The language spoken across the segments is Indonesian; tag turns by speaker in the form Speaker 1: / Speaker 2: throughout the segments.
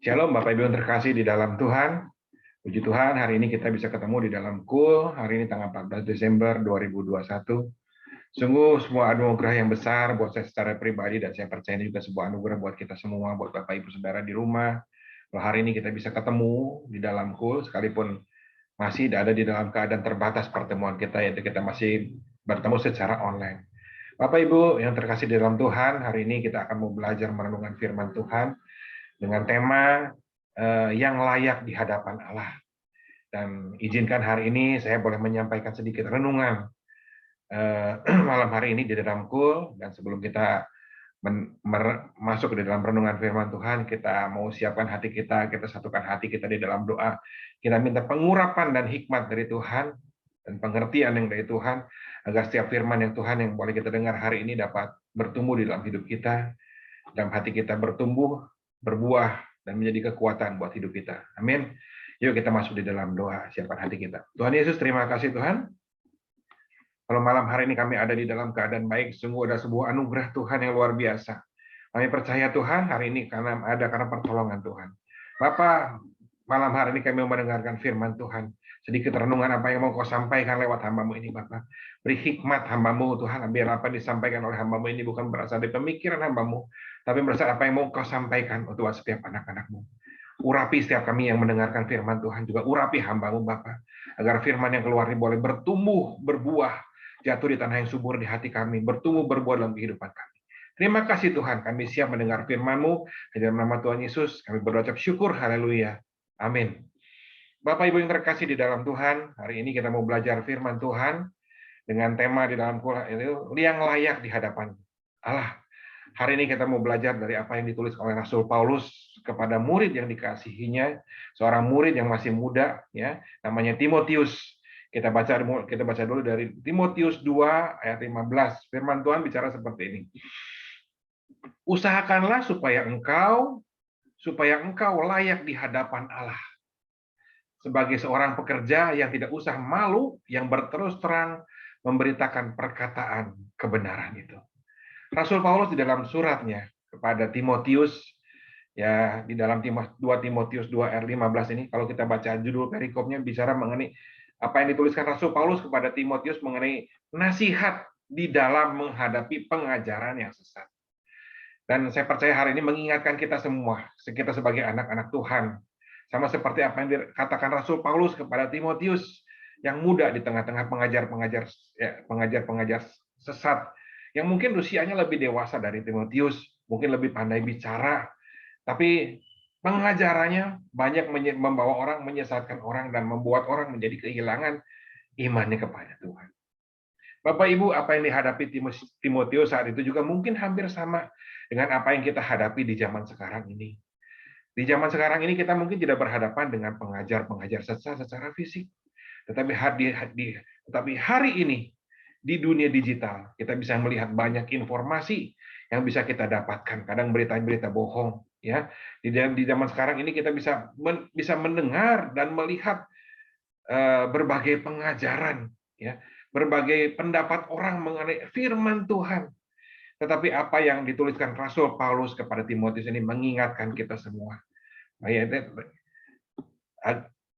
Speaker 1: Shalom Bapak Ibu yang terkasih di dalam Tuhan. Puji Tuhan, hari ini kita bisa ketemu di dalam KUL, hari ini tanggal 14 Desember 2021. Sungguh sebuah anugerah yang besar buat saya secara pribadi, dan saya percaya ini juga sebuah anugerah buat kita semua, buat Bapak Ibu Saudara di rumah. Kalau hari ini kita bisa ketemu di dalam KUL, sekalipun masih ada di dalam keadaan terbatas pertemuan kita, yaitu kita masih bertemu secara online. Bapak Ibu yang terkasih di dalam Tuhan, hari ini kita akan mau belajar merenungkan firman Tuhan dengan tema yang layak di hadapan Allah. Dan izinkan hari ini saya boleh menyampaikan sedikit renungan malam hari ini di dalam KUL. Dan sebelum kita masuk ke dalam renungan firman Tuhan, kita mau siapkan hati kita satukan hati kita di dalam doa. Kita minta pengurapan dan hikmat dari Tuhan, dan pengertian yang dari Tuhan, agar setiap firman yang Tuhan yang boleh kita dengar hari ini dapat bertumbuh di dalam hidup kita, dalam hati kita bertumbuh, berbuah, dan menjadi kekuatan buat hidup kita. Amin. Yuk kita masuk di dalam doa, siapkan hati kita. Tuhan Yesus, terima kasih Tuhan. Kalau malam hari ini kami ada di dalam keadaan baik, sungguh ada sebuah anugerah Tuhan yang luar biasa. Kami percaya Tuhan hari ini karena pertolongan Tuhan. Bapa, malam hari ini kami mendengarkan firman Tuhan. Sedikit renungan apa yang mau kau sampaikan lewat hamba-Mu ini, Bapak. Beri hikmat hamba-Mu, Tuhan. Biar apa yang disampaikan oleh hamba-Mu ini bukan berasal dari pemikiran hamba-Mu, tapi berasal apa yang mau kau sampaikan untuk setiap anak-anak-Mu. Urapi setiap kami yang mendengarkan firman Tuhan, juga urapi hamba-Mu, Bapak. Agar firman yang keluar ini boleh bertumbuh, berbuah, jatuh di tanah yang subur di hati kami, bertumbuh, berbuah dalam kehidupan kami. Terima kasih Tuhan, kami siap mendengar firman-Mu. Di dalam nama Tuhan Yesus, kami berucap syukur, haleluya. Amin. Bapak Ibu yang terkasih di dalam Tuhan, hari ini kita mau belajar firman Tuhan dengan tema di dalam Quran itu yang layak di hadapan Allah. Hari ini kita mau belajar dari apa yang ditulis oleh Rasul Paulus kepada murid yang dikasihinya, seorang murid yang masih muda, ya, namanya Timotius. Kita baca dulu dari Timotius 2 ayat 15. Firman Tuhan bicara seperti ini. Usahakanlah supaya engkau layak di hadapan Allah, sebagai seorang pekerja yang tidak usah malu, yang berterus terang memberitakan perkataan kebenaran itu. Rasul Paulus di dalam suratnya kepada Timotius, ya, di dalam 2 Timotius 2 ayat 15 ini, kalau kita baca judul perikopnya bicara mengenai apa yang dituliskan Rasul Paulus kepada Timotius mengenai nasihat di dalam menghadapi pengajaran yang sesat. Dan saya percaya hari ini mengingatkan kita semua, kita sebagai anak-anak Tuhan, sama seperti apa yang dikatakan Rasul Paulus kepada Timotius yang muda di tengah-tengah pengajar-pengajar sesat, yang mungkin usianya lebih dewasa dari Timotius, mungkin lebih pandai bicara, tapi pengajarannya banyak membawa orang, menyesatkan orang, dan membuat orang menjadi kehilangan imannya kepada Tuhan. Bapak Ibu, apa yang dihadapi Timotius saat itu juga mungkin hampir sama dengan apa yang kita hadapi di zaman sekarang ini. Di zaman sekarang ini kita mungkin tidak berhadapan dengan pengajar-pengajar sesat secara fisik, tetapi hari ini di dunia digital kita bisa melihat banyak informasi yang bisa kita dapatkan. Kadang berita-berita bohong, ya. Di zaman sekarang ini kita bisa mendengar dan melihat berbagai pengajaran, ya, berbagai pendapat orang mengenai firman Tuhan. Tetapi apa yang dituliskan Rasul Paulus kepada Timotius ini mengingatkan kita semua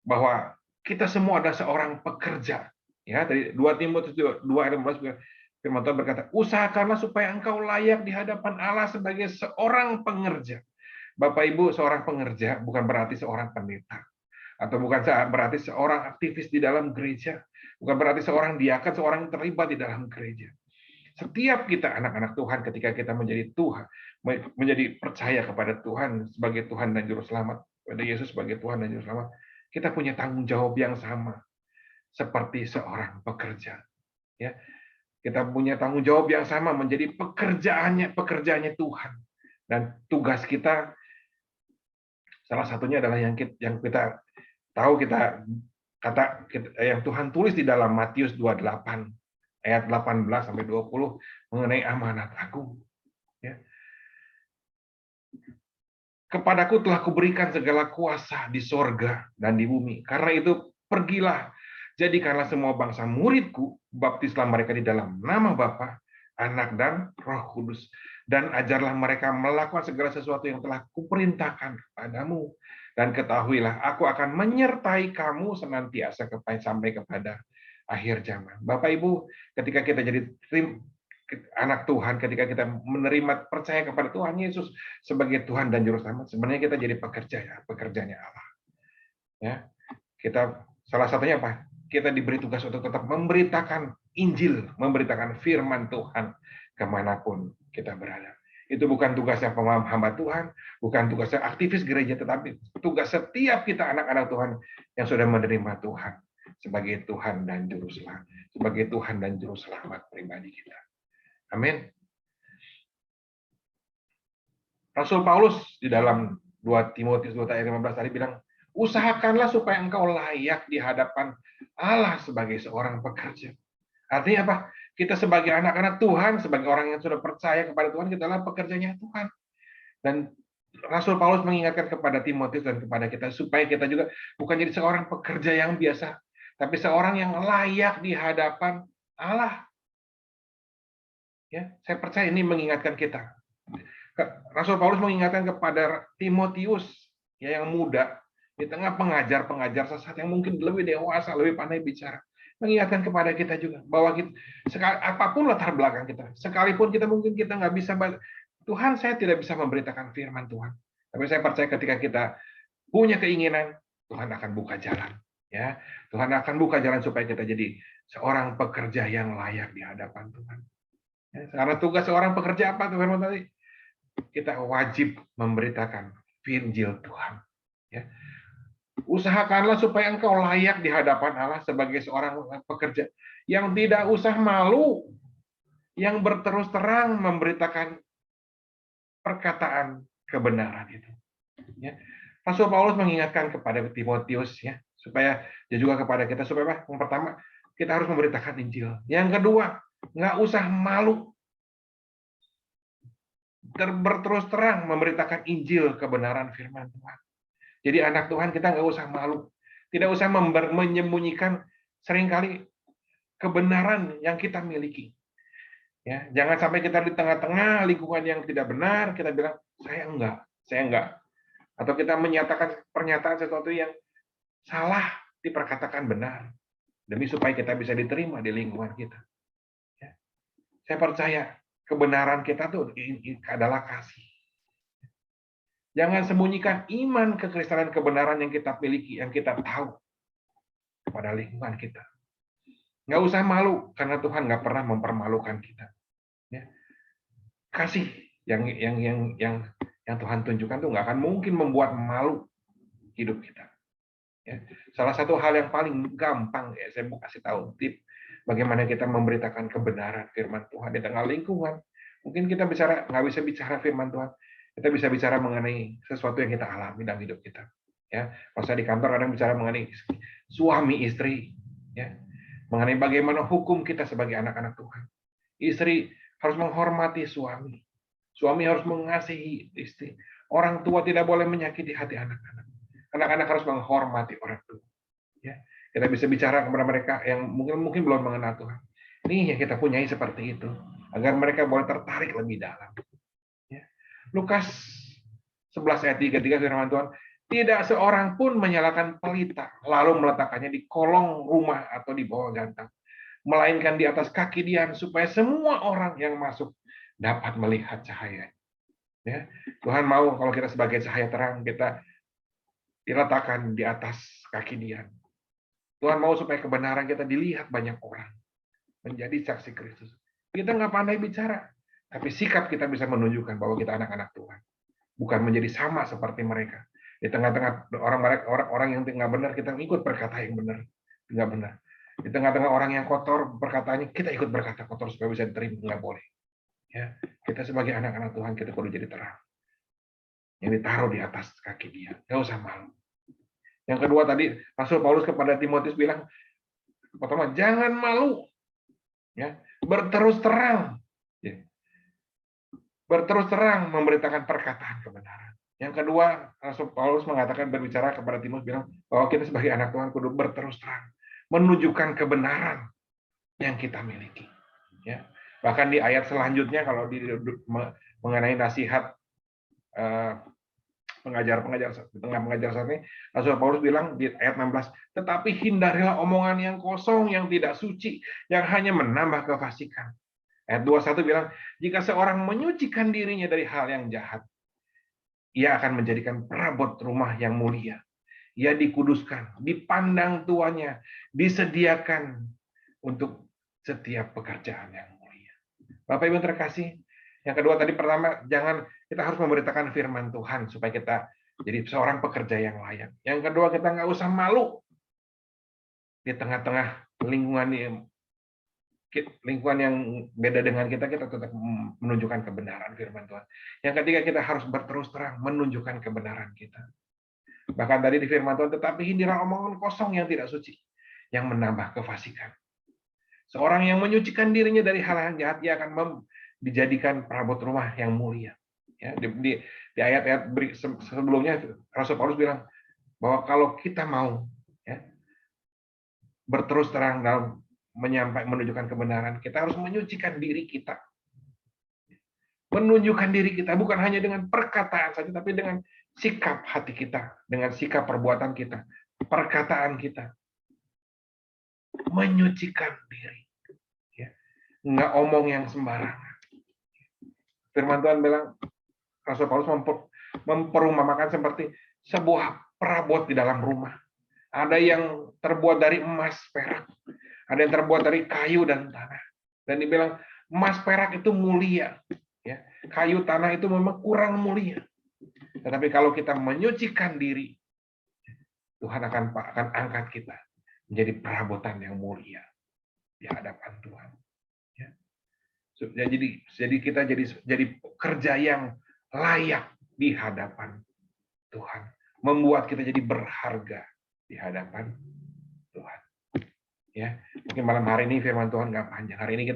Speaker 1: bahwa kita semua adalah seorang pekerja. Ya, dari 2 Timotius 2 ayat 15 firman Tuhan berkata, usahakanlah supaya engkau layak di hadapan Allah sebagai seorang pengerja. Bapak Ibu, seorang pengerja bukan berarti seorang pendeta, atau bukan berarti seorang aktivis di dalam gereja, bukan berarti seorang diaken, seorang yang terlibat di dalam gereja. Setiap kita anak-anak Tuhan, ketika kita menjadi Tuhan, menjadi percaya kepada Tuhan sebagai Tuhan dan Juru Selamat, kepada Yesus sebagai Tuhan dan Juru Selamat, kita punya tanggung jawab yang sama seperti seorang pekerja. Ya, kita punya tanggung jawab yang sama menjadi pekerjaannya Tuhan. Dan tugas kita salah satunya adalah yang kita tahu, yang Tuhan tulis di dalam Matius 28 ayat 18 sampai 20 mengenai amanat agung. Ya. Kepadaku telah kuberikan segala kuasa di sorga dan di bumi. Karena itu pergilah, jadikanlah semua bangsa muridku, baptislah mereka di dalam nama Bapa, Anak, dan Roh Kudus. dan ajarlah mereka melakukan segala sesuatu yang telah kuperintahkan kepadamu. Dan ketahuilah, aku akan menyertai kamu senantiasa sampai kepada akhir zaman. Bapak Ibu, ketika kita jadi anak Tuhan, ketika kita menerima percaya kepada Tuhan Yesus sebagai Tuhan dan Juru Selamat, sebenarnya kita jadi pekerjanya Allah. Ya, kita salah satunya apa? Kita diberi tugas untuk tetap memberitakan Injil, memberitakan firman Tuhan kemanapun kita berada. Itu bukan tugasnya hamba Tuhan, bukan tugasnya aktivis gereja, tetapi tugas setiap kita anak-anak Tuhan yang sudah menerima Tuhan sebagai Tuhan dan Juru Selamat, sebagai Tuhan dan Juru Selamat pribadi kita. Amin. Rasul Paulus di dalam 2 Timotius 2 ayat 15 tadi bilang, usahakanlah supaya engkau layak di hadapan Allah sebagai seorang pekerja. Artinya apa? Kita sebagai anak-anak Tuhan, sebagai orang yang sudah percaya kepada Tuhan, kita adalah pekerjanya Tuhan. Dan Rasul Paulus mengingatkan kepada Timotius dan kepada kita supaya kita juga bukan jadi seorang pekerja yang biasa, tapi seorang yang layak di hadapan Allah. Ya, saya percaya ini mengingatkan kita. Rasul Paulus mengingatkan kepada Timotius ya, yang muda di tengah pengajar-pengajar sesat yang mungkin lebih dewasa, lebih pandai bicara. Mengingatkan kepada kita juga bahwa kita, apapun latar belakang kita, sekalipun kita mungkin kita nggak bisa, Tuhan saya tidak bisa memberitakan firman Tuhan, tapi saya percaya ketika kita punya keinginan, Tuhan akan buka jalan, ya Tuhan akan buka jalan supaya kita jadi seorang pekerja yang layak di hadapan Tuhan. Ya, karena tugas seorang pekerja apa tuh firman tadi? Kita wajib memberitakan Injil Tuhan. Ya. Usahakanlah supaya engkau layak di hadapan Allah sebagai seorang pekerja yang tidak usah malu, yang berterus terang memberitakan perkataan kebenaran itu. Ya. Rasul Paulus mengingatkan kepada Timotius ya, supaya dia juga kepada kita supaya yang pertama kita harus memberitakan Injil. Yang kedua, nggak usah malu, berterus terang memberitakan Injil kebenaran firman Tuhan. Jadi anak Tuhan kita nggak usah malu, tidak usah menyembunyikan seringkali kebenaran yang kita miliki. Ya, jangan sampai kita di tengah-tengah lingkungan yang tidak benar kita bilang saya enggak, atau kita menyatakan pernyataan sesuatu yang salah diperkatakan benar demi supaya kita bisa diterima di lingkungan kita. Ya. Saya percaya kebenaran kita tuh adalah kasih. Jangan sembunyikan iman kekristenan kebenaran yang kita miliki, yang kita tahu pada lingkungan kita. Nggak usah malu, karena Tuhan nggak pernah mempermalukan kita. Ya. Kasih yang Tuhan tunjukkan tuh nggak akan mungkin membuat malu hidup kita. Ya. Salah satu hal yang paling gampang, ya, saya mau kasih tahu tip bagaimana kita memberitakan kebenaran firman Tuhan di tengah lingkungan. Mungkin kita nggak bisa bicara firman Tuhan. Kita bisa bicara mengenai sesuatu yang kita alami dalam hidup kita. Ya, kalau saya di kantor kadang bicara mengenai suami istri, ya, mengenai bagaimana hukum kita sebagai anak-anak Tuhan. Istri harus menghormati suami, suami harus mengasihi istri. Orang tua tidak boleh menyakiti hati anak-anak. Anak-anak harus menghormati orang tua. Ya, kita bisa bicara kepada mereka yang mungkin belum mengenal Tuhan. Ini yang kita punyai seperti itu, agar mereka boleh tertarik lebih dalam. Lukas 11 ayat 33 firman Tuhan, tidak seorang pun menyalakan pelita lalu meletakkannya di kolong rumah atau di bawah gantang, melainkan di atas kaki Dian supaya semua orang yang masuk dapat melihat cahaya. Ya, Tuhan mau kalau kita sebagai cahaya terang kita diletakkan di atas kaki Dian. Tuhan mau supaya kebenaran kita dilihat banyak orang, menjadi saksi Kristus. Kita nggak pandai bicara, tapi sikap kita bisa menunjukkan bahwa kita anak-anak Tuhan. Bukan menjadi sama seperti mereka. Di tengah-tengah orang yang nggak benar, kita ikut berkata yang benar. Nggak benar. Di tengah-tengah orang yang kotor berkatanya, kita ikut berkata kotor supaya bisa diterima. Nggak boleh. Ya, kita sebagai anak-anak Tuhan, kita perlu jadi terang. Yang ditaruh di atas kaki Dia. Nggak usah malu. Yang kedua tadi, Rasul Paulus kepada Timotius bilang, pertama, jangan malu. Ya, berterus terang. Berterus terang memberitakan perkataan kebenaran. Yang kedua, Rasul Paulus mengatakan berbicara kepada Timotius bilang bahwa kita sebagai anak Tuhan kudu berterus terang menunjukkan kebenaran yang kita miliki. Ya. Bahkan di ayat selanjutnya kalau di mengenai nasihat pengajar-pengajar di tengah pengajar saat ini, Rasul Paulus bilang di ayat 16, tetapi hindarilah omongan yang kosong, yang tidak suci, yang hanya menambah kefasikan. Ayat 21 bilang, jika seorang menyucikan dirinya dari hal yang jahat, ia akan menjadikan perabot rumah yang mulia. Ia dikuduskan, dipandang tuannya, disediakan untuk setiap pekerjaan yang mulia. Bapak Ibu terkasih, yang kedua tadi pertama, kita harus memberitakan firman Tuhan supaya kita jadi seorang pekerja yang layak. Yang kedua, kita nggak usah malu di tengah-tengah lingkungan yang beda dengan kita tetap menunjukkan kebenaran firman Tuhan. Yang ketiga, kita harus berterus terang menunjukkan kebenaran kita. Bahkan tadi di firman Tuhan, tetapi hindarilah omongan kosong yang tidak suci, yang menambah kefasikan. Seorang yang menyucikan dirinya dari hal yang jahat, ia akan dijadikan perabot rumah yang mulia. Ya, di ayat-ayat sebelumnya, Rasul Paulus bilang bahwa kalau kita mau berterus terang dalam menunjukkan kebenaran, kita harus menyucikan diri kita. Menunjukkan diri kita bukan hanya dengan perkataan saja, tapi dengan sikap hati kita, dengan sikap perbuatan kita, perkataan kita. Menyucikan diri. Ya. Nggak omong yang sembarangan. Firman Tuhan bilang, Rasul Paulus memperumpamakan seperti sebuah perabot di dalam rumah. Ada yang terbuat dari emas, perak. Ada yang terbuat dari kayu dan tanah. Dan dibilang, emas, perak itu mulia. Ya. Kayu, tanah itu memang kurang mulia. Tetapi kalau kita menyucikan diri, Tuhan akan angkat kita menjadi perabotan yang mulia di hadapan Tuhan. Ya. Jadi kita jadi pekerja yang layak di hadapan Tuhan, membuat kita jadi berharga di hadapan Tuhan. Ya, mungkin malam hari ini firman Tuhan nggak panjang. Hari ini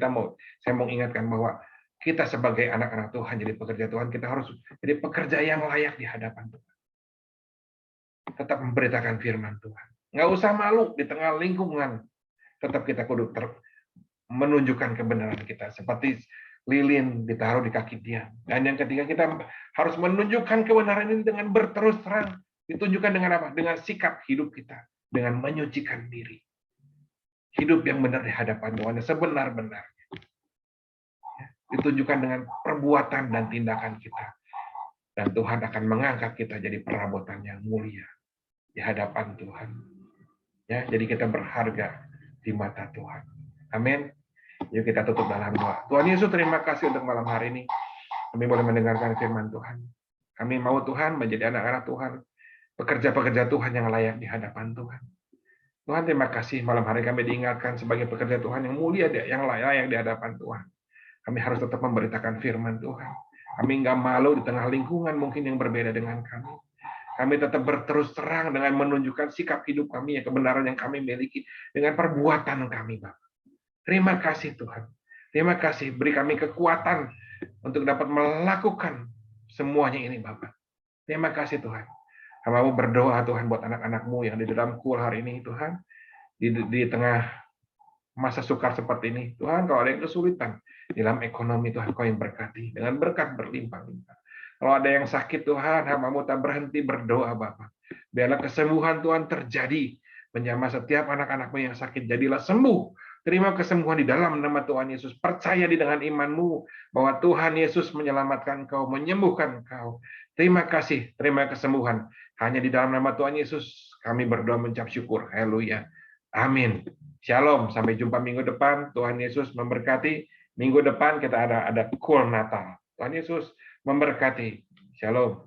Speaker 1: saya mau ingatkan bahwa kita sebagai anak-anak Tuhan, jadi pekerja Tuhan, kita harus jadi pekerja yang layak di hadapan Tuhan. Tetap memberitakan firman Tuhan. Nggak usah malu di tengah lingkungan. Tetap kita kudu menunjukkan kebenaran kita. Seperti lilin ditaruh di kaki dia. Dan yang ketiga, kita harus menunjukkan kebenaran ini dengan berterus terang. Ditunjukkan dengan apa? Dengan sikap hidup kita. Dengan menyucikan diri. Hidup yang benar di hadapan Tuhan. Sebenar-benarnya. Ditunjukkan dengan perbuatan dan tindakan kita. Dan Tuhan akan mengangkat kita jadi perabotan yang mulia di hadapan Tuhan. Ya, jadi kita berharga di mata Tuhan. Amin. Yuk kita tutup dalam doa. Tuhan Yesus, terima kasih untuk malam hari ini. Kami boleh mendengarkan firman Tuhan. Kami mau Tuhan menjadi anak-anak Tuhan. Pekerja-pekerja Tuhan yang layak di hadapan Tuhan. Tuhan, terima kasih malam hari kami diingatkan sebagai pekerja Tuhan yang mulia, yang layak di hadapan Tuhan. Kami harus tetap memberitakan firman Tuhan. Kami nggak malu di tengah lingkungan mungkin yang berbeda dengan kami. Kami tetap berterus terang dengan menunjukkan sikap hidup kami, ya, kebenaran yang kami miliki dengan perbuatan kami, Bapak. Terima kasih Tuhan. Terima kasih, beri kami kekuatan untuk dapat melakukan semuanya ini, Bapak. Terima kasih Tuhan. Kami berdoa Tuhan buat anak-anak-Mu yang di dalam kul hari ini, Tuhan. Di tengah masa sukar seperti ini, Tuhan, kalau ada yang kesulitan di dalam ekonomi, Tuhan, Kau yang berkati dengan berkat berlimpah-limpah. Kalau ada yang sakit, Tuhan, hamba-Mu tak berhenti berdoa, Bapak. Biarlah kesembuhan Tuhan terjadi menjamah setiap anak-anak-Mu yang sakit. Jadilah sembuh. Terima kesembuhan di dalam nama Tuhan Yesus. Percaya dengan iman-Mu bahwa Tuhan Yesus menyelamatkan kau, menyembuhkan kau. Terima kasih, terima kesembuhan. Hanya di dalam nama Tuhan Yesus kami berdoa mengucap syukur. Haleluya. Amin. Shalom. Sampai jumpa minggu depan. Tuhan Yesus memberkati. Minggu depan kita ada kul Natal. Tuhan Yesus memberkati. Shalom.